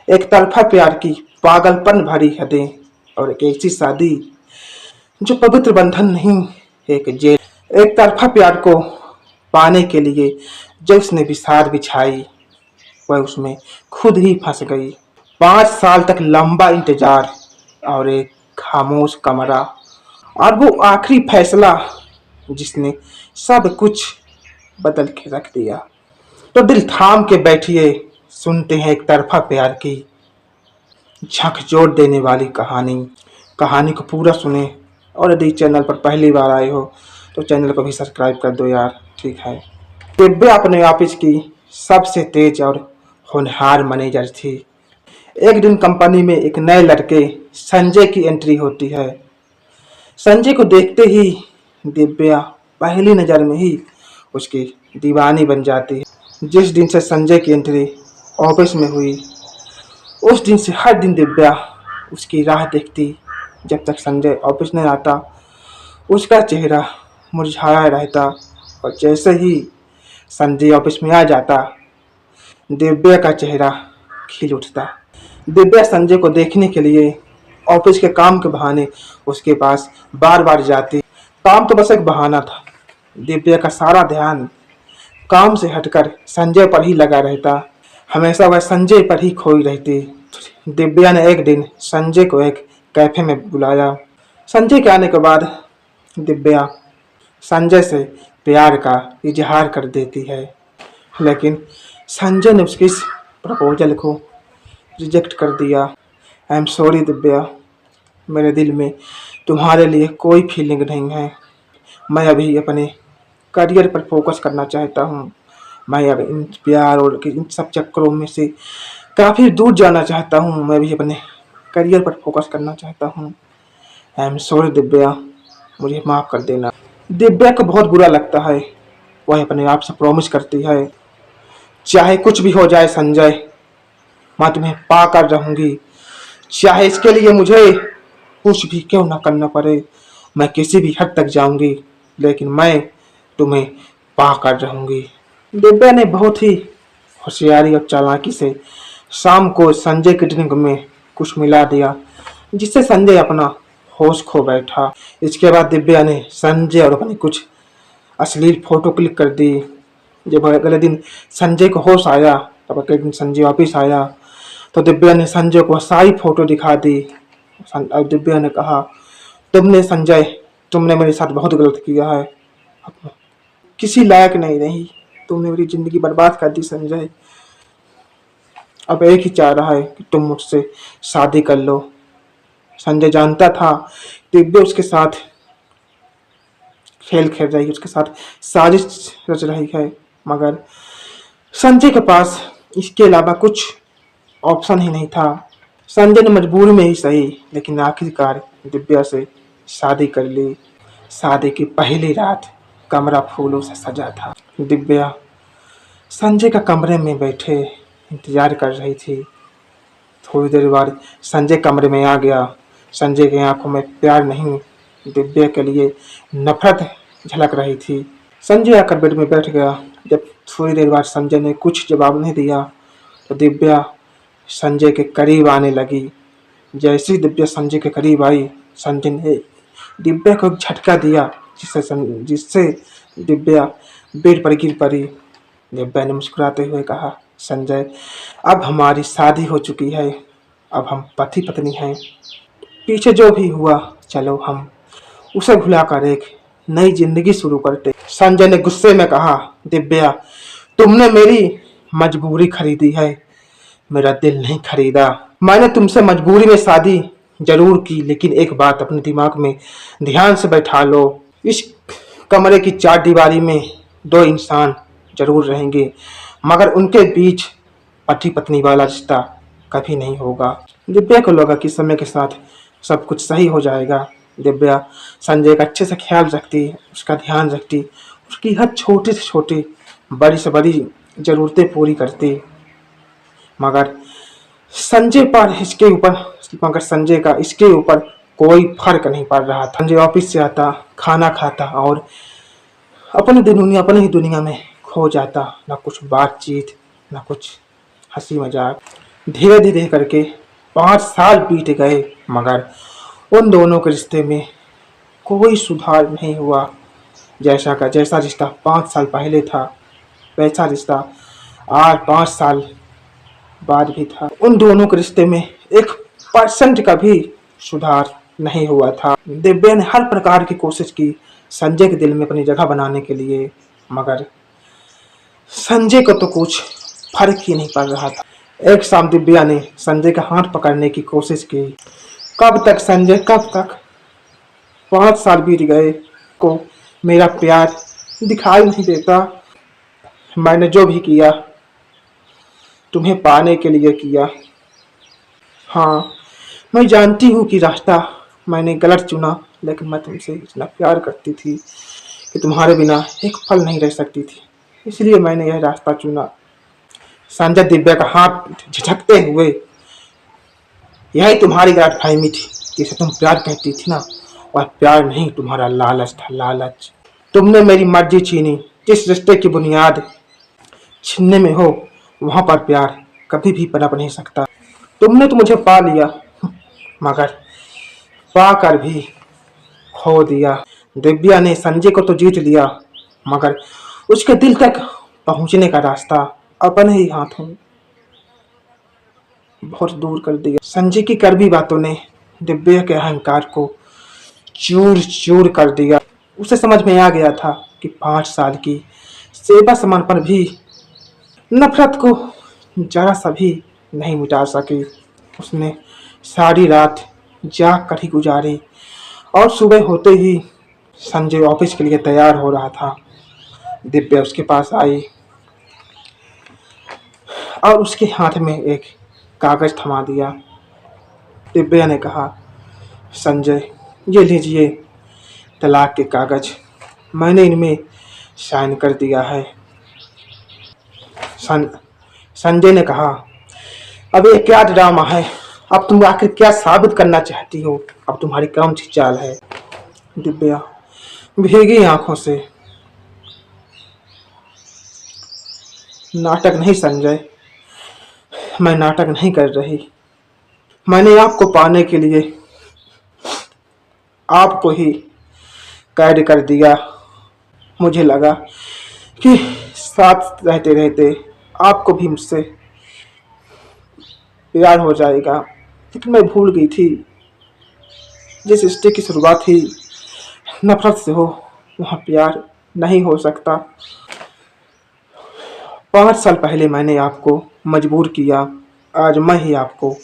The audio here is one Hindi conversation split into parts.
एक तरफा प्यार की पागलपन भरी हदें और एक ऐसी शादी जो पवित्र बंधन नहीं, एक जेल। एक तरफा प्यार को पाने के लिए जो उसने बिसार बिछाई, वह उसमें खुद ही फंस गई। 5 साल तक लंबा इंतजार और एक खामोश कमरा, और वो आखिरी फैसला जिसने सब कुछ बदल के रख दिया। तो दिल थाम के बैठिए, सुनते हैं एक तरफा प्यार की झकझोर देने वाली कहानी। कहानी को पूरा सुने, और यदि चैनल पर पहली बार आए हो तो चैनल को भी सब्सक्राइब कर दो यार, ठीक है। दिव्या अपने ऑफिस की सबसे तेज और होनहार मैनेजर थी। एक दिन कंपनी में एक नए लड़के संजय की एंट्री होती है। संजय को देखते ही दिव्या पहली नज़र में ही उसकी दीवानी बन जाती है। जिस दिन से संजय की एंट्री ऑफिस में हुई, उस दिन से हर दिन दिव्या उसकी राह देखती। जब तक संजय ऑफिस नहीं आता, उसका चेहरा मुरझाया रहता, और जैसे ही संजय ऑफिस में आ जाता, दिव्या का चेहरा खिल उठता। दिव्या संजय को देखने के लिए ऑफिस के काम के बहाने उसके पास बार बार जाती। काम तो बस एक बहाना था। दिव्या का सारा ध्यान काम से हटकर संजय पर ही लगा रहता। हमेशा वह संजय पर ही खोई रहती। दिव्या ने एक दिन संजय को एक कैफे में बुलाया। संजय के आने के बाद दिव्या संजय से प्यार का इजहार कर देती है, लेकिन संजय ने उसकी इस प्रपोजल को रिजेक्ट कर दिया। आई एम सॉरी दिव्या, मेरे दिल में तुम्हारे लिए कोई फीलिंग नहीं है। मैं अभी अपने करियर पर फोकस करना चाहता हूँ। मैं अब इन प्यार और इन सब चक्करों में से काफ़ी दूर जाना चाहता हूँ। मैं भी अपने करियर पर फोकस करना चाहता हूँ। आई एम सॉरी दिव्या, मुझे माफ़ कर देना। दिव्या को बहुत बुरा लगता है। वह अपने आप से प्रॉमिस करती है, चाहे कुछ भी हो जाए संजय, मैं तुम्हें पा कर रहूँगी। चाहे इसके लिए मुझे कुछ भी क्यों ना करना पड़े, मैं किसी भी हद तक जाऊँगी, लेकिन मैं तुम्हें पा कर रहूँगी। दिव्या ने बहुत ही होशियारी और चालाकी से शाम को संजय की ड्रिंक में कुछ मिला दिया, जिससे संजय अपना होश खो बैठा। इसके बाद दिव्या ने संजय और अपनी कुछ अश्लील फोटो क्लिक कर दी। जब अगले दिन संजय को होश आया, तब अगले दिन संजय वापिस आया तो दिव्या ने संजय को सारी फोटो दिखा दी। और दिव्या ने कहा, तुमने संजय, तुमने मेरे साथ बहुत गलत किया है, किसी लायक नहीं रही, तुमने मेरी जिंदगी बर्बाद कर दी संजय। अब एक ही चाह रहा है कि तुम मुझसे शादी कर लो। संजय जानता था दिव्या उसके साथ खेल खेल रही है, उसके साथ साजिश रच रही है, मगर संजय के पास इसके अलावा कुछ ऑप्शन ही नहीं था। संजय ने मजबूरी में ही सही, लेकिन आखिरकार दिव्या से शादी कर ली। शादी की पहली रात कमरा फूलों से सजा था। दिव्या संजय का कमरे में बैठे इंतजार कर रही थी। थोड़ी देर बाद संजय कमरे में आ गया। संजय की आंखों में प्यार नहीं, दिव्या के लिए नफरत झलक रही थी। संजय आकर बेड में बैठ गया। जब थोड़ी देर बाद संजय ने कुछ जवाब नहीं दिया, तो दिव्या संजय के करीब आने लगी। जैसे ही दिव्या संजय के करीब आई, संजय ने दिव्या को एक झटका दिया, जिससे दिव्या बेड पर गिर पड़ी। दिव्या ने मुस्कुराते हुए कहा, संजय, अब हमारी शादी हो चुकी है, अब हम पति पत्नी हैं। पीछे जो भी हुआ, चलो हम उसे भुलाकर एक नई जिंदगी शुरू करते। संजय ने गुस्से में कहा, दिव्या, तुमने मेरी मजबूरी खरीदी है, मेरा दिल नहीं खरीदा। मैंने तुमसे मजबूरी में शादी जरूर की, लेकिन एक बात अपने दिमाग में ध्यान से बैठा लो, इस कमरे की 4 दीवारी में 2 इंसान जरूर रहेंगे, मगर उनके बीच पति पत्नी वाला रिश्ता कभी नहीं होगा। दिव्या को लगा कि समय के साथ सब कुछ सही हो जाएगा। दिव्या संजय का अच्छे से ख्याल रखती, उसका ध्यान रखती, उसकी हर छोटी से छोटी, बड़ी से बड़ी ज़रूरतें पूरी करती, मगर संजय का इसके ऊपर कोई फर्क नहीं पड़ रहा था। संजय ऑफिस से आता, खाना खाता और अपनी ही दुनिया में खो जाता। ना कुछ बातचीत, ना कुछ हंसी मजाक। धीरे धीरे करके 5 साल बीत गए, मगर उन दोनों के रिश्ते में कोई सुधार नहीं हुआ। जैसा रिश्ता 5 साल पहले था, वैसा रिश्ता आज 5 साल बाद भी था। उन दोनों के रिश्ते में 1% का भी सुधार नहीं हुआ था। दिव्या ने हर प्रकार की कोशिश की संजय के दिल में अपनी जगह बनाने के लिए, मगर संजय को तो कुछ फर्क ही नहीं पड़ रहा था। एक शाम दिव्या ने संजय का हाथ पकड़ने की कोशिश की। कब तक संजय, कब तक? 5 साल बीत गए को मेरा प्यार दिखाई नहीं देता। मैंने जो भी किया तुम्हें पाने के लिए किया। हाँ, मैं जानती हूँ कि रास्ता मैंने गलत चुना, लेकिन मैं तुमसे इतना प्यार करती थी कि तुम्हारे बिना एक पल नहीं रह सकती थी, इसलिए मैंने यह रास्ता चुना। संजय दिव्या का हाथ झिझकते हुए, यही तुम्हारी गलतफहमी थी, जिसे तुम प्यार कहती थी ना, वह प्यार नहीं, तुम्हारा लालच था, लालच। तुमने मेरी मर्जी छीनी। जिस रिश्ते की बुनियाद छीनने में हो, वहां पर प्यार कभी भी पनप नहीं सकता। तुमने तो मुझे पा लिया, मगर पाकर भी खो दिया। दिव्या ने संजय को तो जीत लिया, मगर उसके दिल तक पहुंचने का रास्ता अपने ही हाथों बहुत दूर कर दिया। संजय की कड़वी बातों ने दिव्या के अहंकार को चूर चूर कर दिया। उसे समझ में आ गया था कि 5 साल की सेवा समर्पण भी नफरत को जरा सा भी नहीं मिटा सकी। उसने सारी रात जाग कर ही गुजारी, और सुबह होते ही संजय ऑफिस के लिए तैयार हो रहा था। दिव्या उसके पास आई और उसके हाथ में एक कागज थमा दिया। दिव्या ने कहा, संजय, ये लीजिए तलाक के कागज, मैंने इनमें साइन कर दिया है। संजय ने कहा, अब ये क्या ड्रामा है? अब तुम आखिर क्या साबित करना चाहती हो? अब तुम्हारी कौन सी चाल है? दिव्या भीगी आंखों से, नाटक नहीं संजय, मैं नाटक नहीं कर रही। मैंने आपको पाने के लिए आपको ही कैद कर दिया। मुझे लगा कि साथ रहते रहते आपको भी मुझसे प्यार हो जाएगा, लेकिन मैं भूल गई थी, जिस रिश्ते की शुरुआत ही नफरत से हो, वहाँ प्यार नहीं हो सकता। 5 साल पहले मैंने आपको मजबूर किया, आज मैं ही आपको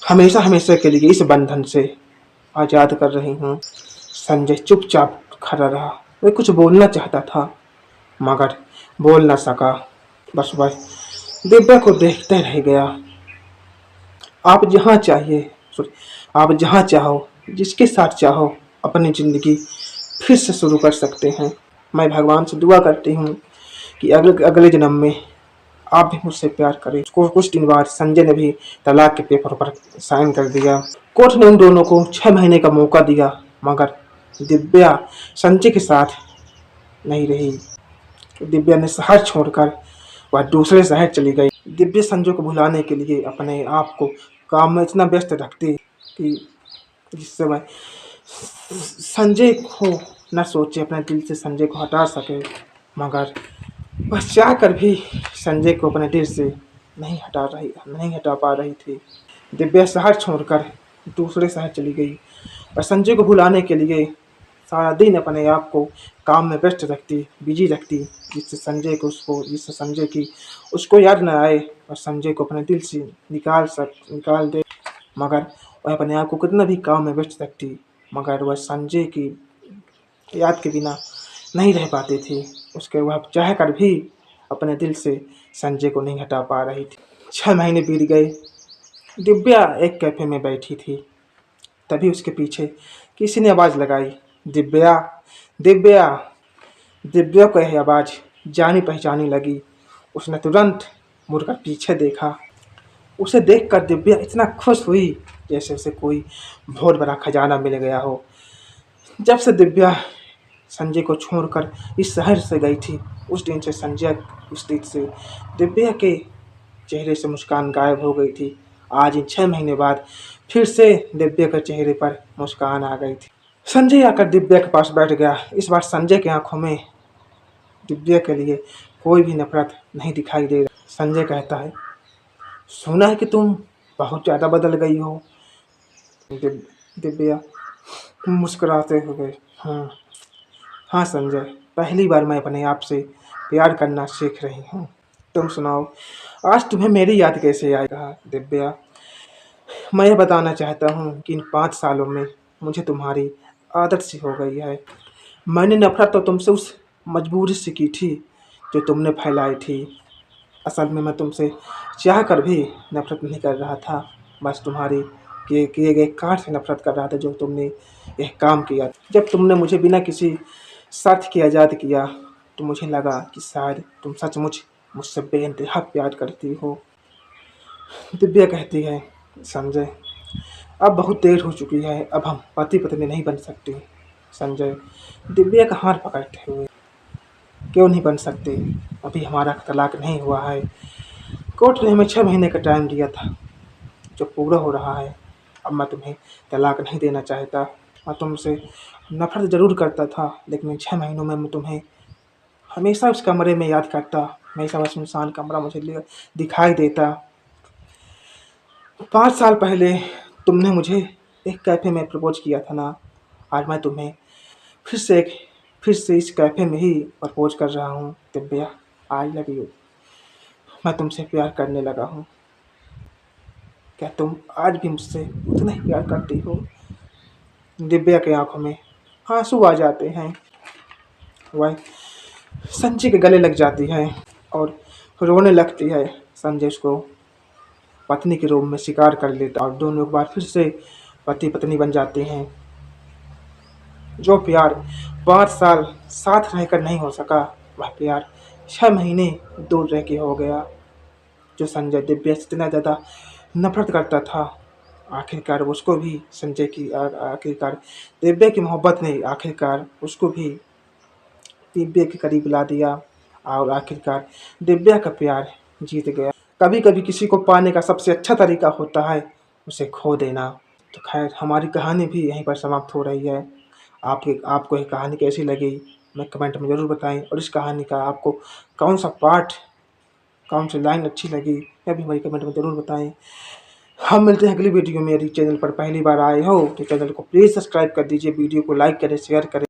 हमेशा हमेशा के लिए इस बंधन से आज़ाद कर रही हूँ। संजय चुपचाप खड़ा रहा। वह कुछ बोलना चाहता था, मगर बोल न सका। बस वह दिव्या को देखते रह गया। आप जहाँ चाहिए, आप जहाँ चाहो, जिसके साथ चाहो, अपनी ज़िंदगी फिर से शुरू कर सकते हैं। मैं भगवान से दुआ करती हूँ कि अगले जन्म में आप भी मुझसे प्यार करें। कुछ दिन बाद संजय ने भी तलाक के पेपर पर साइन कर दिया। कोर्ट ने उन दोनों को 6 महीने का मौका दिया, मगर दिव्या संजय के साथ नहीं रही। दिव्या ने शहर छोड़कर वह दूसरे शहर चली गई। दिव्या संजय को भुलाने के लिए अपने आप को काम में इतना व्यस्त रखती कि जिससे वह संजय को न सोचे, अपने दिल से संजय को हटा सके, मगर वह चाह कर भी संजय को अपने दिल से नहीं हटा पा रही थी। दिव्या शहर छोड़कर दूसरे शहर चली गई और संजय को भुलाने के लिए सारा दिन अपने आप को काम में व्यस्त रखती, बिजी रखती, जिससे संजय की उसको याद न आए और संजय को अपने दिल से निकाल दे। मगर वह अपने आप को कितना भी काम में व्यस्त रखती, मगर वह संजय की याद के बिना नहीं रह पाती थी। उसके वह चाह कर भी अपने दिल से संजय को नहीं हटा पा रही थी। 6 महीने बीत गए। दिव्या एक कैफे में बैठी थी, तभी उसके पीछे किसी ने आवाज़ लगाई, दिव्या, दिव्या। दिव्या को यह आवाज़ जानी पहचानी लगी। उसने तुरंत मुड़कर पीछे देखा। उसे देखकर दिव्या इतना खुश हुई जैसे उसे कोई बहुत बड़ा खजाना मिल गया हो। जब से दिव्या संजय को छोड़कर इस शहर से गई थी, उस दिन से दिव्या के चेहरे से मुस्कान गायब हो गई थी। आज इन 6 महीने बाद फिर से दिव्या के चेहरे पर मुस्कान आ गई थी। संजय आकर दिव्या के पास बैठ गया। इस बार संजय की आंखों में दिव्या के लिए कोई भी नफरत नहीं दिखाई दे रहा। संजय कहता है, सुना है कि तुम बहुत ज़्यादा बदल गई हो। दिव्या मुस्कुराते हुए, हाँ हाँ संजय, पहली बार मैं अपने आप से प्यार करना सीख रही हूँ। तुम सुनाओ, आज तुम्हें मेरी याद कैसे आएगा? दिव्या, मैं ये बताना चाहता हूँ कि इन 5 सालों में मुझे तुम्हारी आदत सी हो गई है। मैंने नफरत तो तुमसे उस मजबूरी से की थी जो तुमने फैलाई थी। असल में मैं तुमसे चाह कर भी नफरत नहीं कर रहा था, बस तुम्हारी किए गए कार्य से नफरत कर रहा था जो तुमने यह काम किया। जब तुमने मुझे बिना किसी शर्त के आज़ाद किया तो मुझे लगा कि शायद तुम सचमुच मुझसे बेइंतहा प्यार करती हो। दिव्या कहती है, संजय, अब बहुत देर हो चुकी है, अब हम पति पत्नी नहीं बन सकते। संजय दिव्या का हाथ पकड़ते हुए, क्यों नहीं बन सकते? अभी हमारा तलाक नहीं हुआ है। कोर्ट ने हमें 6 महीने का टाइम दिया था जो पूरा हो रहा है। अब मैं तुम्हें तलाक नहीं देना चाहता। मैं तुमसे नफरत ज़रूर करता था, लेकिन इन 6 महीनों में मैं तुम्हें हमेशा उस कमरे में याद करता। हमेशा वह सुनसान कमरा मुझे दिखाई देता। 5 साल पहले तुमने मुझे एक कैफ़े में प्रपोज़ किया था ना, आज मैं तुम्हें फिर से इस कैफ़े में ही प्रपोज़ कर रहा हूँ। Divya, I love you. मैं तुमसे प्यार करने लगा हूँ। क्या तुम आज भी मुझसे उतना ही प्यार करती हो? दिव्या की आंखों में आंसू आ जाते हैं। वह संजय के गले लग जाती है और रोने लगती है। संजय उसको पत्नी के रूप में स्वीकार कर लेता और दोनों एक बार फिर से पति पत्नी बन जाते हैं। जो प्यार 5 साल साथ रहकर नहीं हो सका, वह प्यार 6 महीने दूर रह के हो गया। जो संजय दिव्या से इतना ज़्यादा नफरत करता था, आखिरकार उसको भी संजय की आखिरकार दिव्या की मोहब्बत ने आखिरकार उसको भी दिव्या के करीब ला दिया और आखिरकार दिव्या का प्यार जीत गया। कभी कभी किसी को पाने का सबसे अच्छा तरीका होता है उसे खो देना। तो खैर, हमारी कहानी भी यहीं पर समाप्त हो रही है। आपको ये कहानी कैसी लगी मैं कमेंट में ज़रूर बताएं, और इस कहानी का आपको कौन सा पार्ट, कौन सी लाइन अच्छी लगी यह भी हमारी कमेंट में ज़रूर बताएं। हम मिलते हैं अगली वीडियो में। यदि चैनल पर पहली बार आए हो तो चैनल को प्लीज़ सब्सक्राइब कर दीजिए, वीडियो को लाइक करें, शेयर करें।